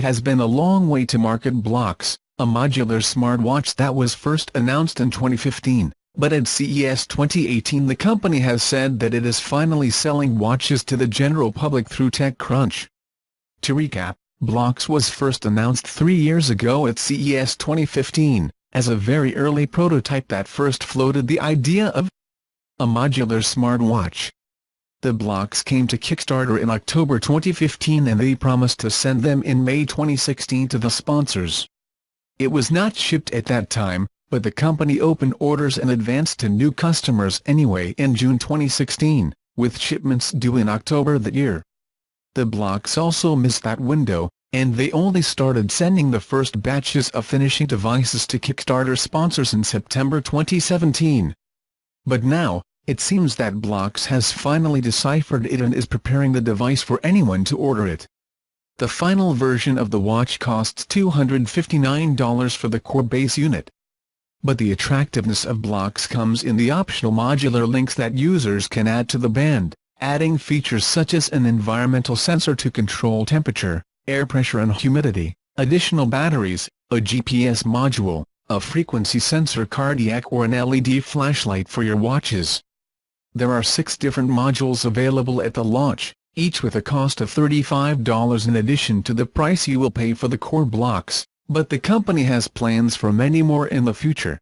has been a long way to market blocks, a modular smartwatch that was first announced in 2015, but at CES 2018 the company has said that it is finally selling watches to the general public through TechCrunch. To recap, Blocks was first announced 3 years ago at CES 2015, as a very early prototype that first floated the idea of a modular smartwatch. The blocks came to Kickstarter in October 2015 and they promised to send them in May 2016 to the sponsors. It was not shipped at that time, but the company opened orders in advance to new customers anyway in June 2016, with shipments due in October that year. The blocks also missed that window, and they only started sending the first batches of finishing devices to Kickstarter sponsors in September 2017. But now, it seems that Blocks has finally deciphered it and is preparing the device for anyone to order it. The final version of the watch costs $259 for the core base unit. But the attractiveness of Blocks comes in the optional modular links that users can add to the band, adding features such as an environmental sensor to control temperature, air pressure and humidity, additional batteries, a GPS module, a frequency sensor, cardiac or an LED flashlight for your watches. There are 6 different modules available at the launch, each with a cost of $35 in addition to the price you will pay for the core blocks, but the company has plans for many more in the future.